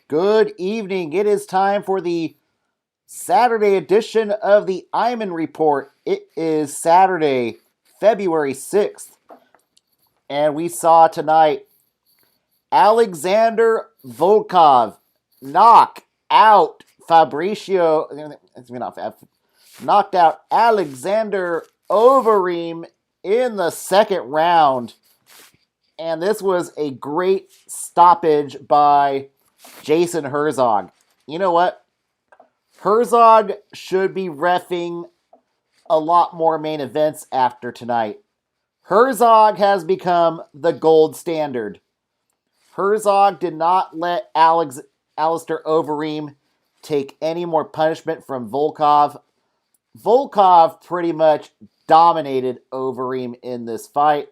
Good evening. It is time for the Saturday edition of the Iman Report. It is Saturday, February 6th, and we saw tonight Alexander Volkov knock out Fabricio, knocked out Alexander Overeem in the second round. And this was a great stoppage by Jason Herzog. You know what? Herzog should be reffing a lot more main events after tonight. Herzog has become the gold standard. Herzog did not let Alistair Overeem take any more punishment from Volkov. Volkov pretty much dominated Overeem in this fight.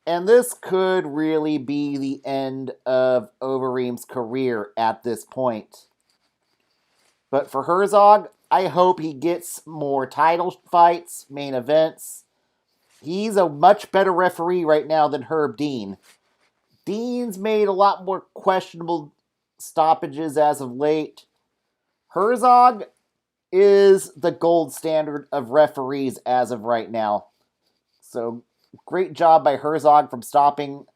And this could really be the end of Overeem's career at this point. But for Herzog, I hope he gets more title fights, main events. He's a much better referee right now than Herb Dean. Dean's made a lot more questionable stoppages as of late. Herzog is the gold standard of referees as of right now. So great job by Herzog from stopping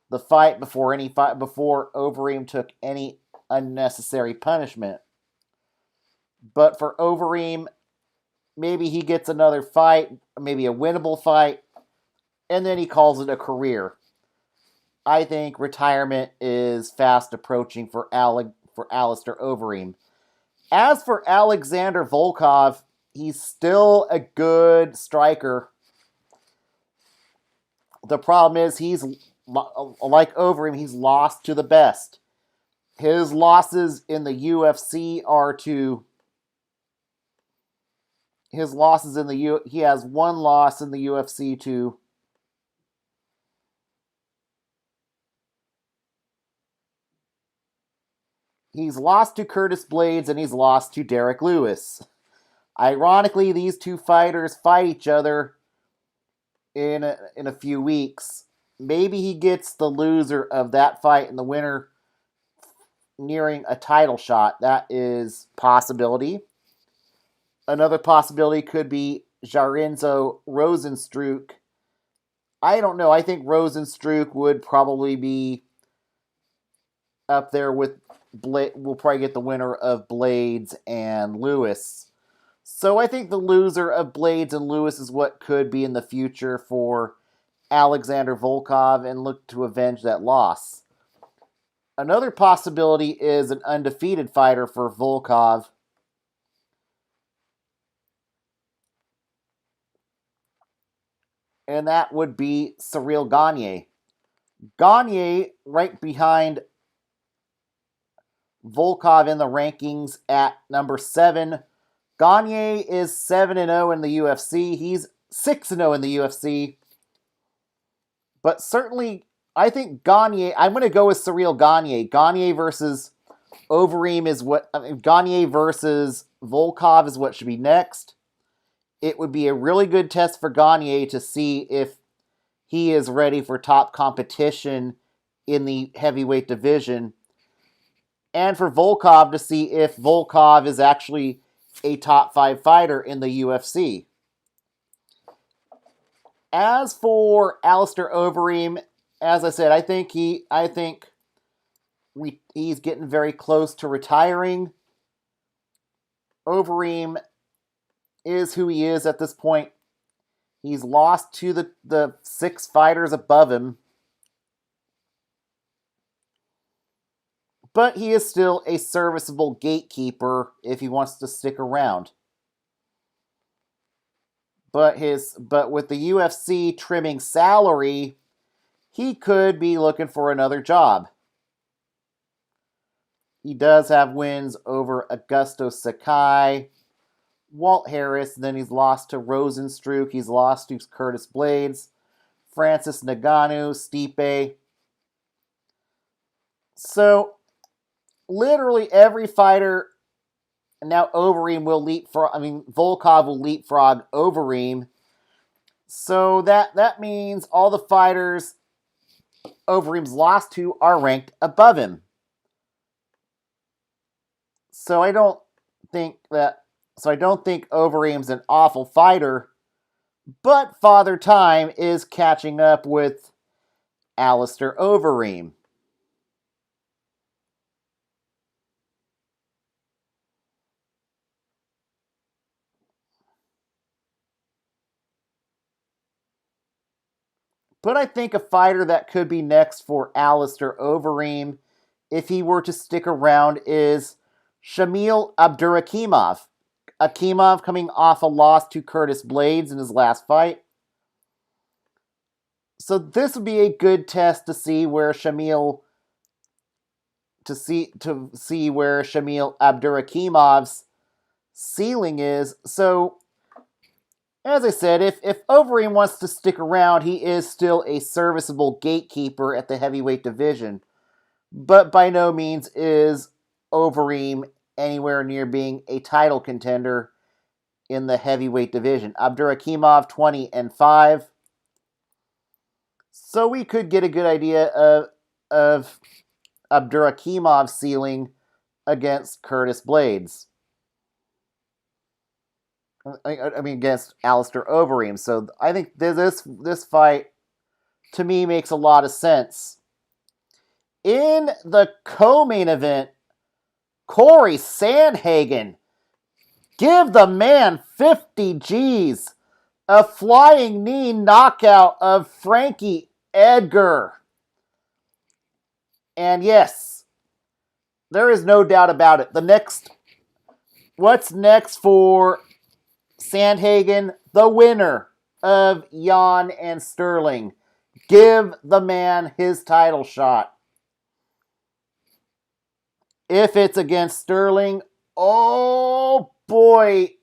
the fight before Overeem took any unnecessary punishment. But for Overeem, maybe he gets another fight, maybe a winnable fight, and then he calls it a career. I think retirement is fast approaching for Alistair Overeem. As for Alexander Volkov, he's still a good striker. The problem is he's, like Overeem, he's lost to the best. His losses in the UFC are to... He has one loss in the UFC to... He's lost to Curtis Blades and he's lost to Derek Lewis. Ironically, these two fighters fight each other in a few weeks. Maybe he gets the loser of that fight and the winner nearing a title shot. That is possibility. Another possibility could be Jarenzo Rosenstruck. I don't know. I think Rosenstruck would probably be up there with we'll probably get the winner of Blades and Lewis. So I think the loser of Blades and Lewis is what could be in the future for Alexander Volkov and look to avenge that loss. Another possibility is an undefeated fighter for Volkov. And that would be Cyril Gane. Gane right behind Volkov in the rankings at number 7. Gane is 7-0 in the UFC. He's 6-0 in the UFC. But certainly, I think Gane, I'm going to go with Cyril Gane. Gane versus Overeem is what... Gane versus Volkov is what should be next. It would be a really good test for Gane to see if he is ready for top competition in the heavyweight division. And for Volkov to see if Volkov is actually a top 5 fighter in the UFC. As for Alistair Overeem, as I said, I think he's getting very close to retiring. Overeem is who he is at this point. He's lost to the 6 fighters above him. But he is still a serviceable gatekeeper if he wants to stick around. But with the UFC trimming salary, he could be looking for another job. He does have wins over Augusto Sakai, Walt Harris, and then he's lost to Rosenstruck, he's lost to Curtis Blades, Francis Ngannou, Stipe. So, literally every fighter, now Overeem will Volkov will leapfrog Overeem. So that means all the fighters Overeem's lost to are ranked above him. So I don't think Overeem's an awful fighter, but Father Time is catching up with Alistair Overeem. But I think a fighter that could be next for Alistair Overeem, if he were to stick around, is Shamil Abdurakhimov. Akimov coming off a loss to Curtis Blades in his last fight. So this would be a good test to see where Shamil Abdurakhimov's ceiling is. So as I said, if Overeem wants to stick around, he is still a serviceable gatekeeper at the heavyweight division. But by no means is Overeem anywhere near being a title contender in the heavyweight division. Abdurakhimov 20-5. So we could get a good idea of Abdurakhimov's ceiling against Curtis Blades. I mean, against Alistair Overeem. So I think this fight, to me, makes a lot of sense. In the co-main event, Corey Sandhagen, give the man 50 G's. A flying knee knockout of Frankie Edgar. And yes, there is no doubt about it. What's next for Sandhagen? The winner of Jan and Sterling. Give the man his title shot. If it's against Sterling, oh boy.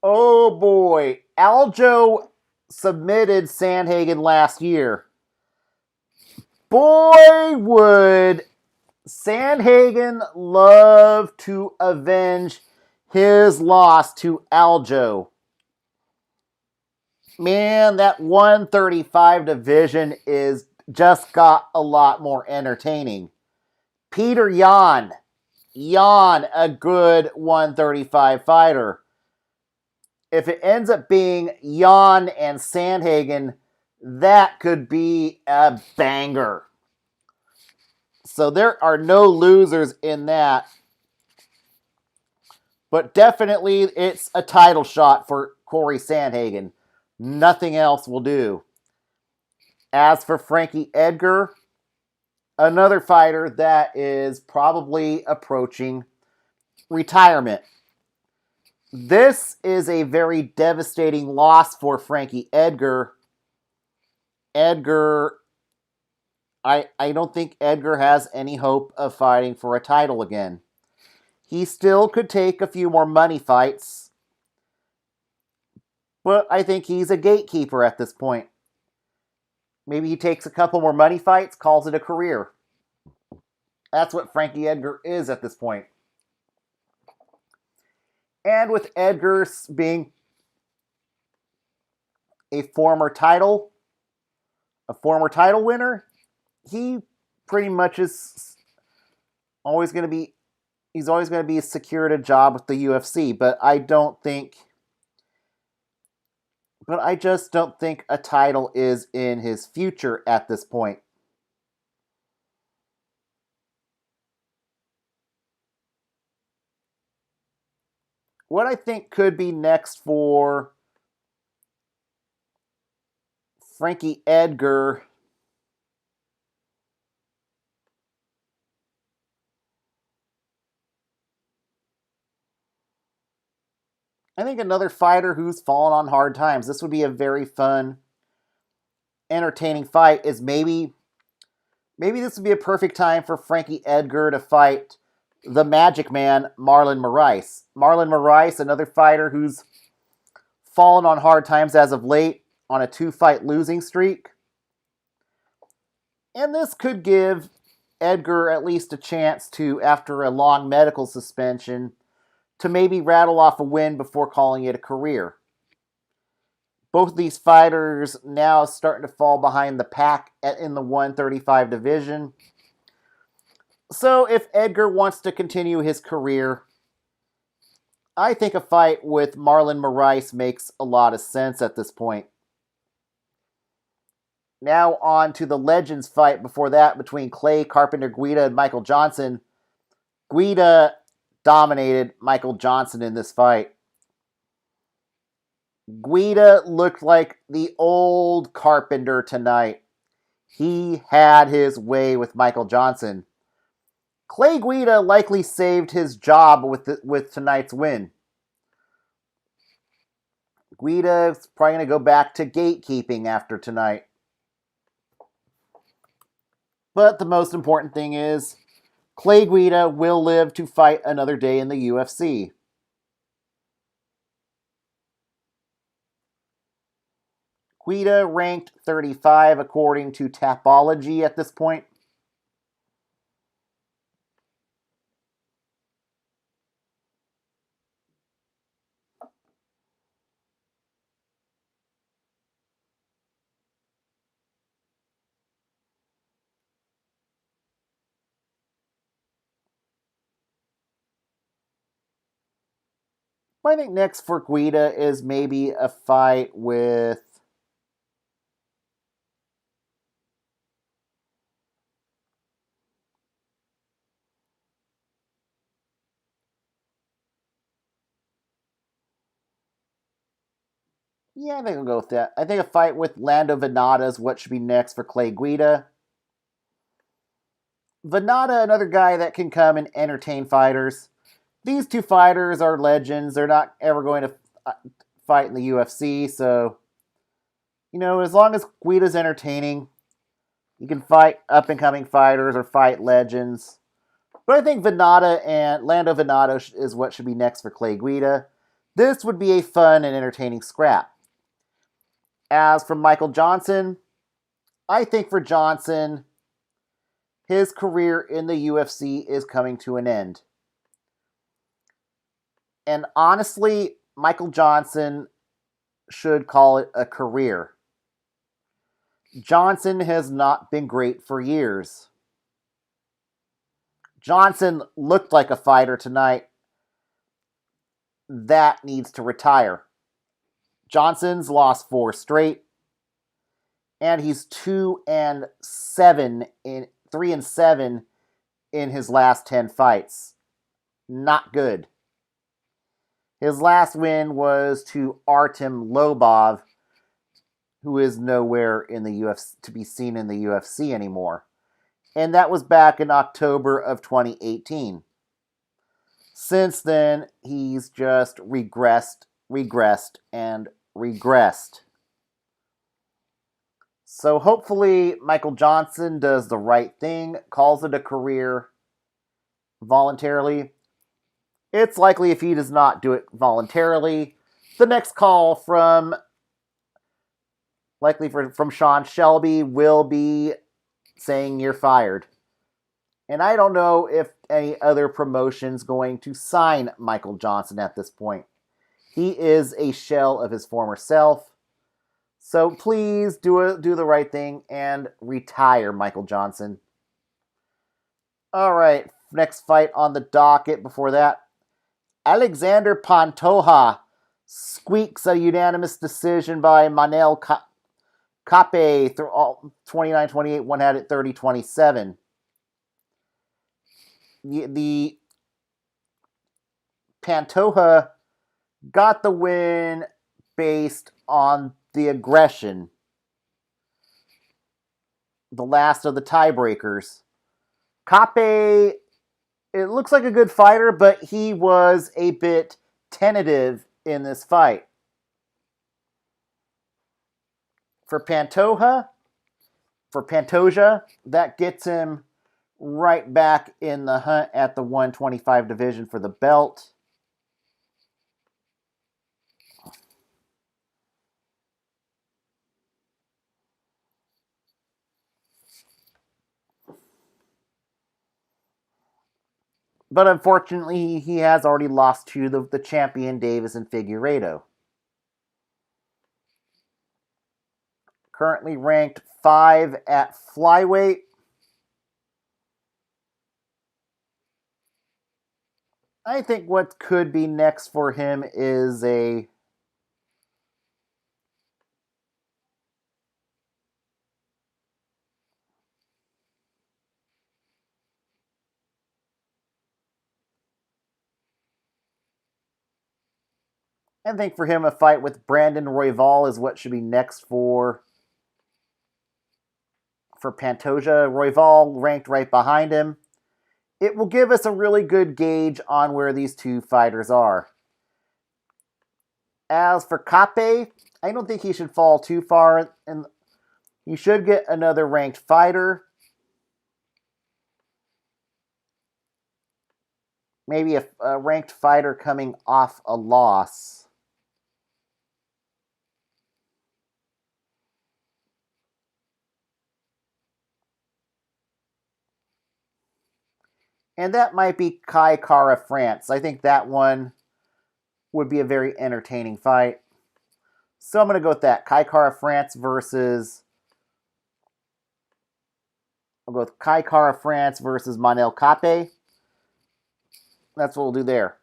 Oh boy. Aljo submitted Sandhagen last year. Boy, would Sandhagen love to avenge his loss to Aljo. Man, that 135 division is just got a lot more entertaining. Peter Yan, a good 135 fighter. If it ends up being Yan and Sandhagen, that could be a banger. So there are no losers in that. But definitely it's a title shot for Corey Sandhagen. Nothing else will do. As for Frankie Edgar, another fighter that is probably approaching retirement. This is a very devastating loss for Frankie Edgar. I don't think Edgar has any hope of fighting for a title again. He still could take a few more money fights, but I think he's a gatekeeper at this point. Maybe he takes a couple more money fights, calls it a career. That's what Frankie Edgar is at this point. And with Edgar being a former title winner, he pretty much is always going to be secured a job with the UFC, but I just don't think a title is in his future at this point. What I think could be next for Frankie Edgar, I think another fighter who's fallen on hard times. This would be a very fun, entertaining fight. Is maybe this would be a perfect time for Frankie Edgar to fight the Magic Man, Marlon Moraes. Marlon Moraes, another fighter who's fallen on hard times as of late on a 2-fight losing streak. And this could give Edgar at least a chance to, after a long medical suspension, to maybe rattle off a win before calling it a career. Both of these fighters now starting to fall behind the pack in the 135 division. So if Edgar wants to continue his career, I think a fight with Marlon Moraes makes a lot of sense at this point. Now on to the Legends fight before that between Clay Carpenter Guida and Michael Johnson. Guida dominated Michael Johnson in this fight. Guida looked like the old Carpenter tonight. He had his way with Michael Johnson. Clay Guida likely saved his job with tonight's win. Guida's probably going to go back to gatekeeping after tonight. But the most important thing is, Clay Guida will live to fight another day in the UFC. Guida ranked 35 according to Tapology at this point. I think next for Guida is maybe a fight with... Yeah, I think I'll go with that. I think a fight with Lando Venata is what should be next for Clay Guida. Venata, another guy that can come and entertain fighters. These two fighters are legends. They're not ever going to fight in the UFC, so, as long as Guida's entertaining, you can fight up-and-coming fighters or fight legends. But I think Venata and Lando Venata is what should be next for Clay Guida. This would be a fun and entertaining scrap. As for Michael Johnson, I think for Johnson, his career in the UFC is coming to an end. And honestly, Michael Johnson should call it a career. Johnson has not been great for years. Johnson looked like a fighter tonight that needs to retire. Johnson's lost 4 straight, and he's 2-7 in 3-7 in his last 10 fights. Not good. His last win was to Artem Lobov, who is nowhere in the UFC to be seen in the UFC anymore. And that was back in October of 2018. Since then, he's just regressed, and regressed. So hopefully Michael Johnson does the right thing, calls it a career voluntarily. It's likely if he does not do it voluntarily, the next call from Sean Shelby will be saying you're fired. And I don't know if any other promotion's going to sign Michael Johnson at this point. He is a shell of his former self. So please do the right thing and retire Michael Johnson. All right, next fight on the docket before that. Alexander Pantoja squeaks a unanimous decision by Manel Cape through 29-28, one had it 30-27. The Pantoja got the win based on the aggression. The last of the tiebreakers. Cape, it looks like a good fighter, but he was a bit tentative in this fight. For Pantoja, that gets him right back in the hunt at the 125 division for the belt. But unfortunately, he has already lost to the champion Davis and Figueiredo. Currently ranked 5 at flyweight. I think what could be next for him is a I think for him a fight with Brandon Royval is what should be next for Pantoja. Royval ranked right behind him. It will give us a really good gauge on where these two fighters are. As for Kape, I don't think he should fall too far, and he should get another ranked fighter. Maybe a ranked fighter coming off a loss. And that might be Kai Kara France. I think that one would be a very entertaining fight. So I'm going to go with that. Kai Kara France versus. I'll go with Kai Kara France versus Manel Kape. That's what we'll do there.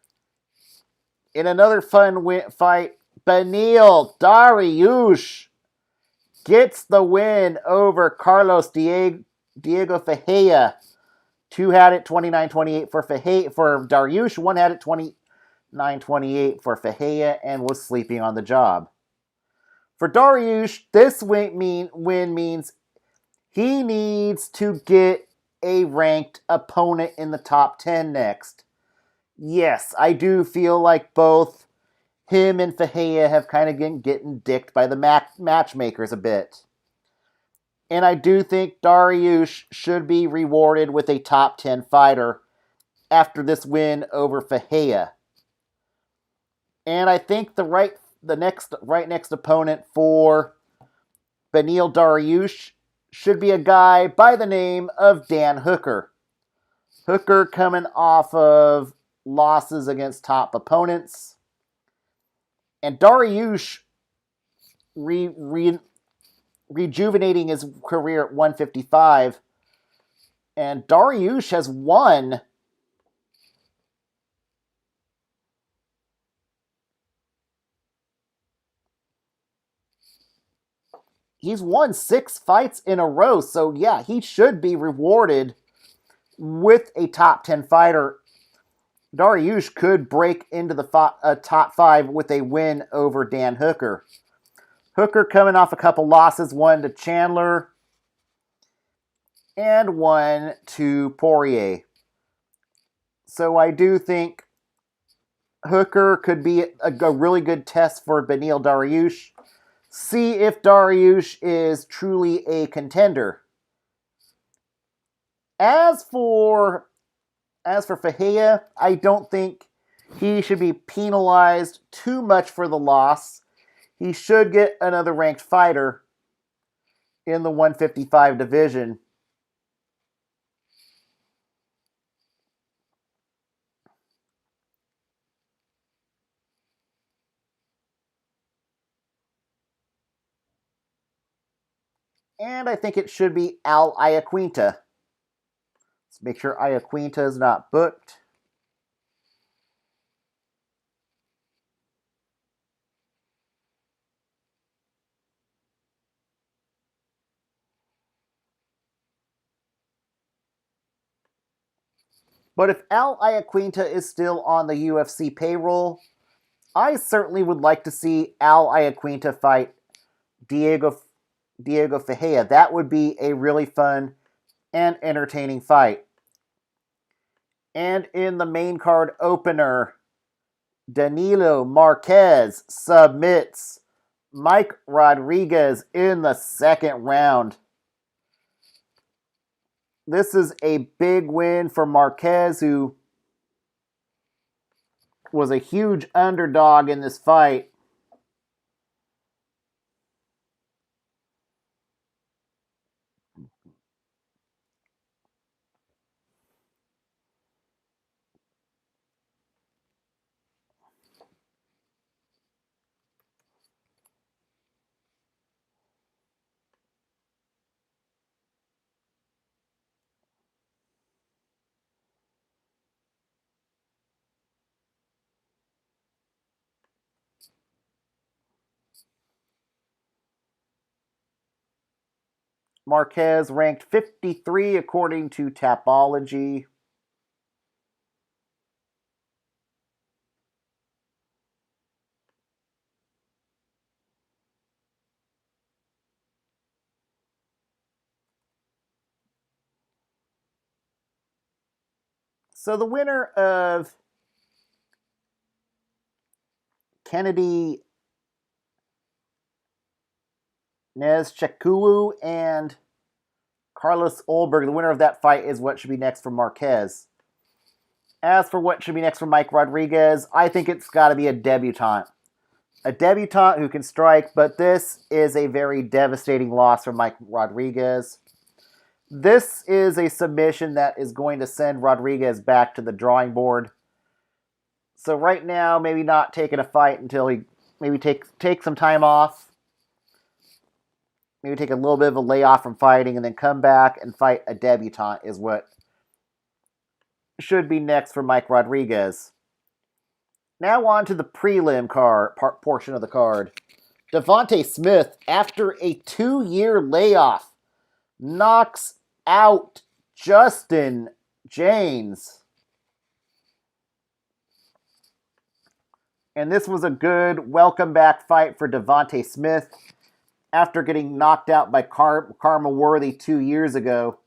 In another fun fight, Beneil Dariush gets the win over Carlos Diego Ferreira. Two had it 29-28 for Dariush. One had it 29-28 for Ferreira and was sleeping on the job. For Dariush, this win means he needs to get a ranked opponent in the top 10 next. Yes, I do feel like both him and Ferreira have kind of been getting dicked by the matchmakers a bit. And I do think Dariush should be rewarded with a top 10 fighter after this win over Ferreira. And I think the next opponent for Beneil Dariush should be a guy by the name of Dan Hooker. Hooker coming off of losses against top opponents. And Dariush rejuvenating his career at 155. And Dariush has won he's won 6 fights in a row. So yeah, he should be rewarded with a top 10 fighter. Dariush could break into the top 5 with a win over Dan Hooker. Hooker coming off a couple losses, one to Chandler and one to Poirier. So I do think Hooker could be a really good test for Beneil Dariush. See if Dariush is truly a contender. As for Ferreira, I don't think he should be penalized too much for the loss. He should get another ranked fighter in the 155 division. And I think it should be Al Iaquinta. Let's make sure Iaquinta is not booked. But if Al Iaquinta is still on the UFC payroll, I certainly would like to see Al Iaquinta fight Diego Ferreira. That would be a really fun and entertaining fight. And in the main card opener, Danilo Marquez submits Mike Rodriguez in the second round. This is a big win for Marquez, who was a huge underdog in this fight. Marquez ranked 53 according to Tapology. So the winner of Kennedy Nezchekulu and Carlos Olberg, the winner of that fight, is what should be next for Marquez. As for what should be next for Mike Rodriguez, I think it's got to be a debutant. A debutant who can strike, but this is a very devastating loss for Mike Rodriguez. This is a submission that is going to send Rodriguez back to the drawing board. So right now, maybe not taking a fight until he maybe take some time off. Maybe take a little bit of a layoff from fighting and then come back and fight a debutant is what should be next for Mike Rodriguez. Now on to the prelim portion of the card. Devontae Smith, after a 2-year layoff, knocks out Justin James. And this was a good welcome back fight for Devontae Smith after getting knocked out by Karma Worthy 2 years ago.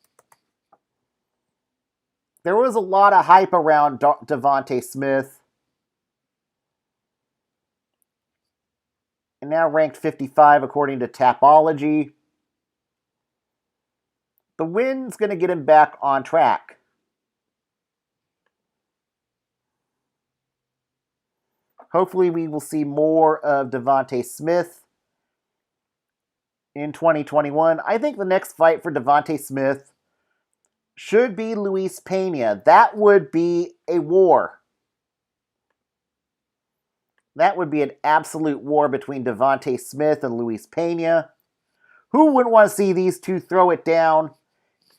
There was a lot of hype around Devontae Smith. And now ranked 55 according to Tapology. The win's going to get him back on track. Hopefully we will see more of Devontae Smith in 2021. I think the next fight for Devontae Smith should be Luis Pena. That would be a war. That would be an absolute war between Devontae Smith and Luis Pena. Who wouldn't want to see these two throw it down?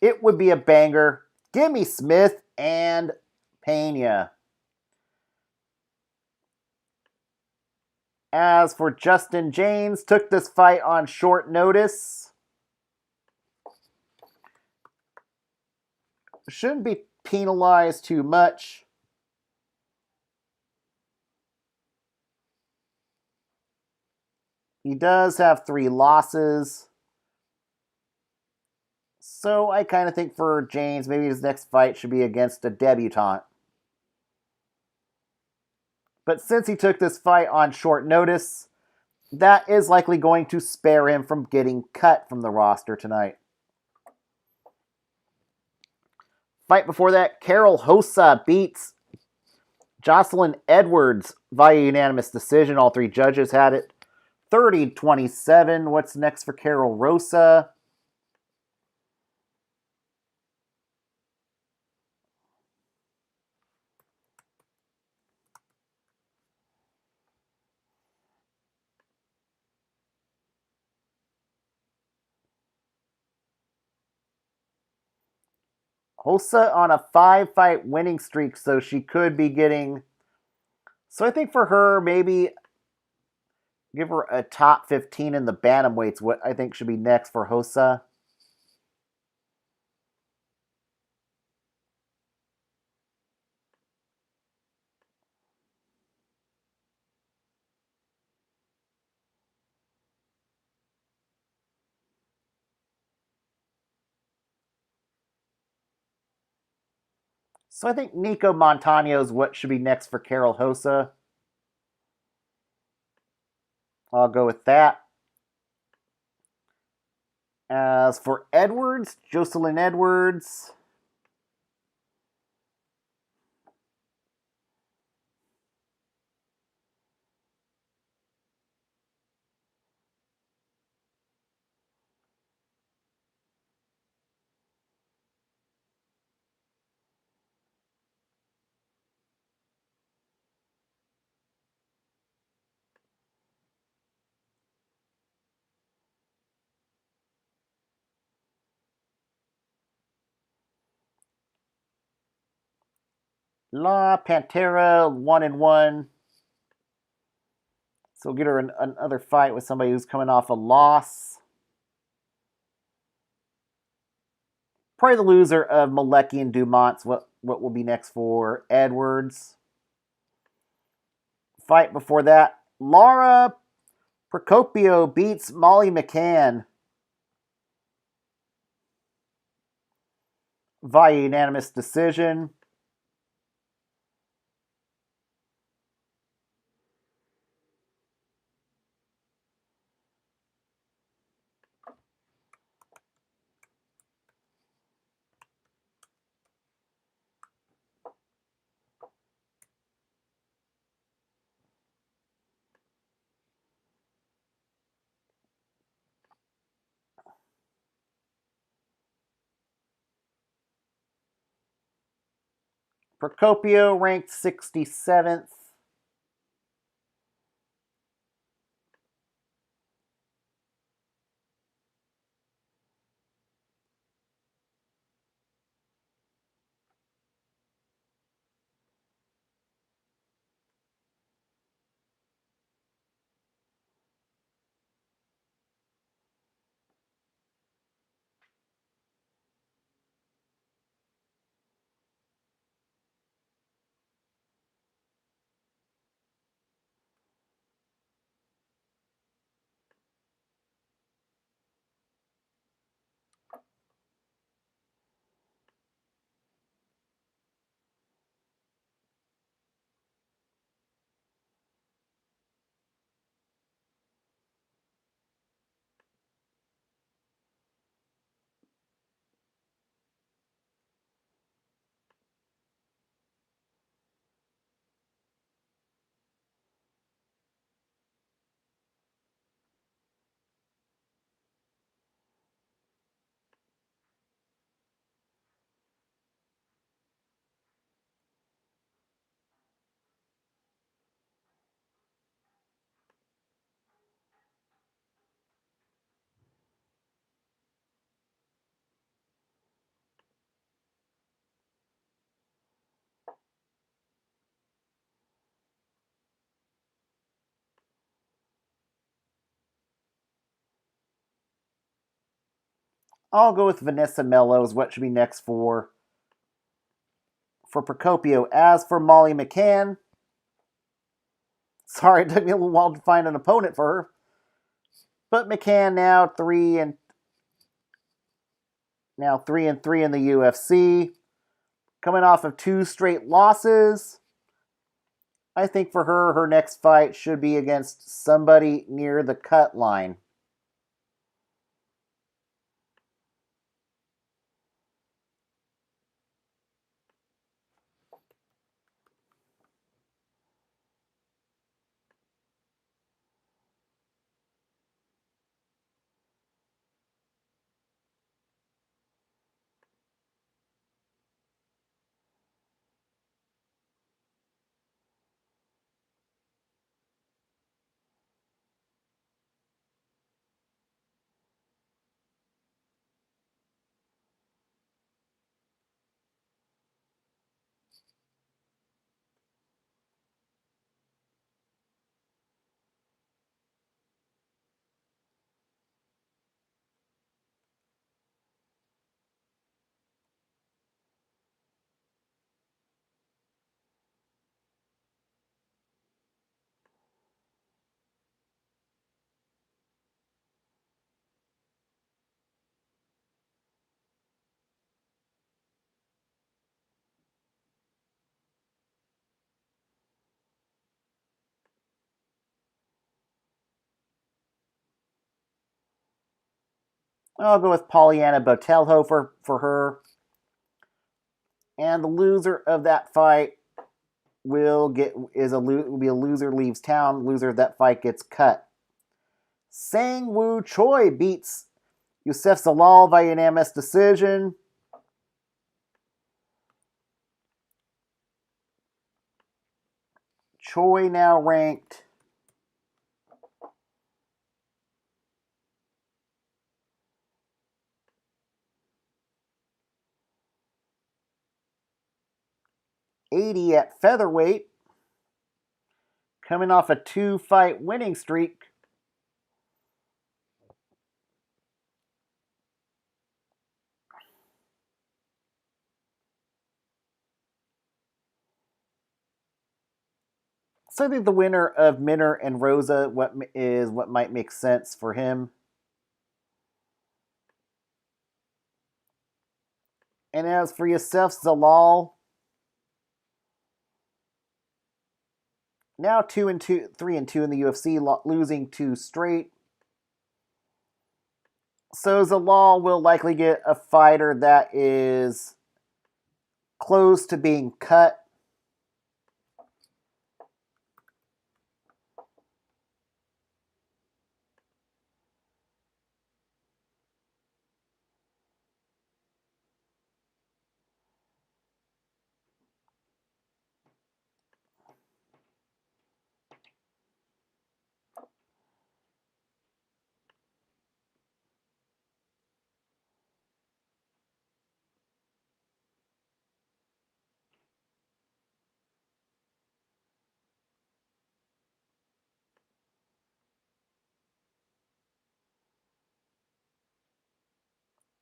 It would be a banger. Give me Smith and Pena. As for Justin James, took this fight on short notice. Shouldn't be penalized too much. He does have 3 losses. So I kind of think for James, maybe his next fight should be against a debutante. But since he took this fight on short notice, that is likely going to spare him from getting cut from the roster tonight. Fight before that, Carol Hossa beats Jocelyn Edwards via unanimous decision. All 3 judges had it. 30-27. What's next for Carol Rosa? Hossa on a 5-fight winning streak, so she could be getting... So I think for her, maybe give her a top 15 in the bantamweights, what I think should be next for Hossa. So I think Nico Montano is what should be next for Carol Hossa. I'll go with that. As for Edwards, Jocelyn Edwards. La Pantera 1-1. So we'll get her another fight with somebody who's coming off a loss. Probably the loser of Malecki and Dumont's what will be next for Edwards. Fight before that, Laura Procopio beats Molly McCann via unanimous decision. Procopio ranked 67th. I'll go with Vanessa Mello as what should be next for Procopio. As for Molly McCann, sorry it took me a little while to find an opponent for her, but McCann now 3-3 in the UFC, coming off of 2 straight losses. I think for her next fight should be against somebody near the cut line. I'll go with Pollyanna Botelho for her. And the loser of that fight will be a loser leaves town. Loser of that fight gets cut. Sang Woo Choi beats Youssef Zalal by unanimous decision. Choi now ranked 80 at featherweight, coming off a 2-fight winning streak. So I think the winner of Minner and Rosa what might make sense for him. And as for Yusuf Zalal, now 2-2, 3-2 in the UFC, losing 2 straight. So Zalal will likely get a fighter that is close to being cut.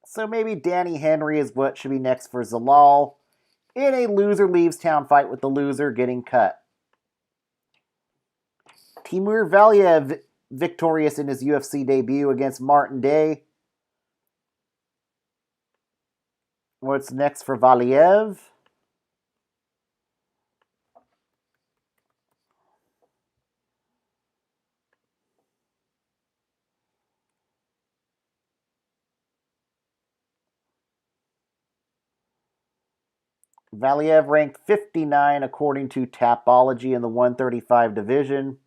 So maybe Danny Henry is what should be next for Zalal in a loser leaves town fight with the loser getting cut. Timur Valiev victorious in his UFC debut against Martin Day. What's next for Valiev? Valiev ranked 59 according to Tapology in the 135 division.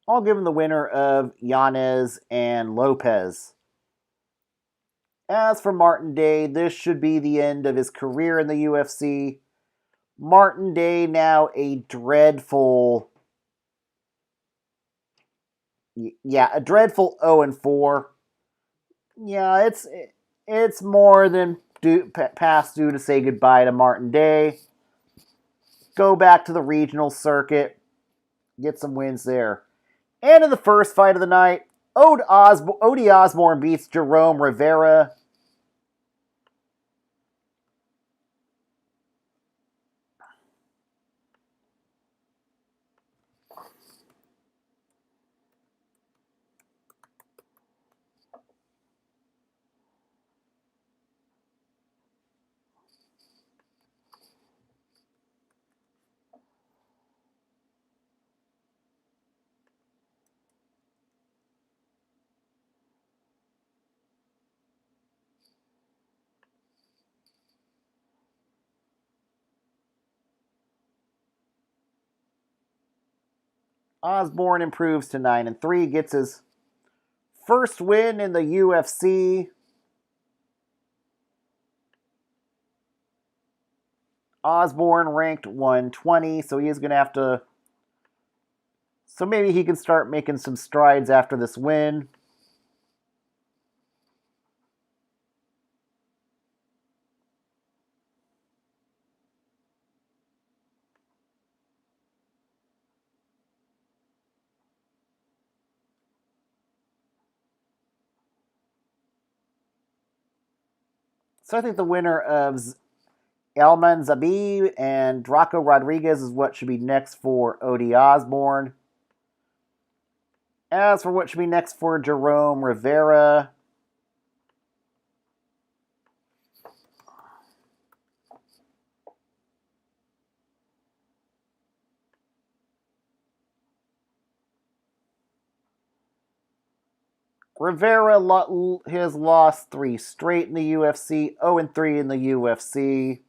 I'll give him the winner of Yanez and Lopez. As for Martin Day, this should be the end of his career in the UFC. Martin Day now a dreadful, a dreadful 0-4. Yeah, it's more than past due to say goodbye to Martin Day. Go back to the regional circuit, get some wins there. And in the first fight of the night, Odie Osborne beats Jerome Rivera. Osborne improves to 9-3, gets his first win in the UFC. Osborne ranked 120, so he is going to have to. So maybe he can start making some strides after this win. So I think the winner of Elman Zabib and Draco Rodriguez is what should be next for Odie Osborne. As for what should be next for Jerome Rivera, Rivera has lost 3 straight in the UFC, 0-3 in the UFC.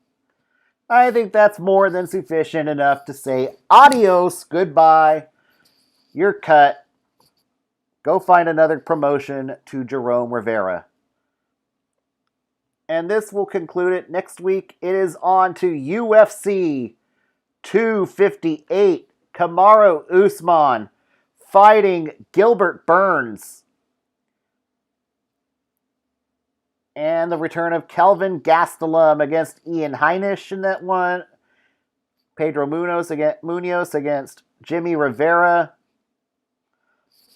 I think that's more than sufficient enough to say adios, goodbye, you're cut. Go find another promotion to Jerome Rivera. And this will conclude it. Next week, it is on to UFC 258. Kamaru Usman fighting Gilbert Burns. And the return of Kelvin Gastelum against Ian Heinisch in that one. Pedro Munoz against Jimmy Rivera.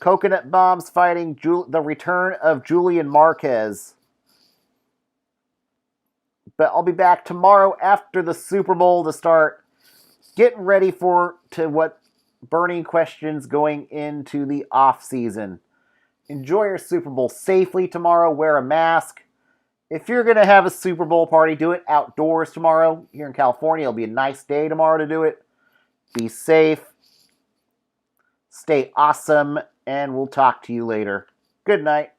Coconut Bombs fighting the return of Julian Marquez. But I'll be back tomorrow after the Super Bowl to start getting ready what burning questions going into the off season. Enjoy your Super Bowl safely tomorrow. Wear a mask. If you're going to have a Super Bowl party, do it outdoors tomorrow. Here in California, it'll be a nice day tomorrow to do it. Be safe. Stay awesome, and we'll talk to you later. Good night.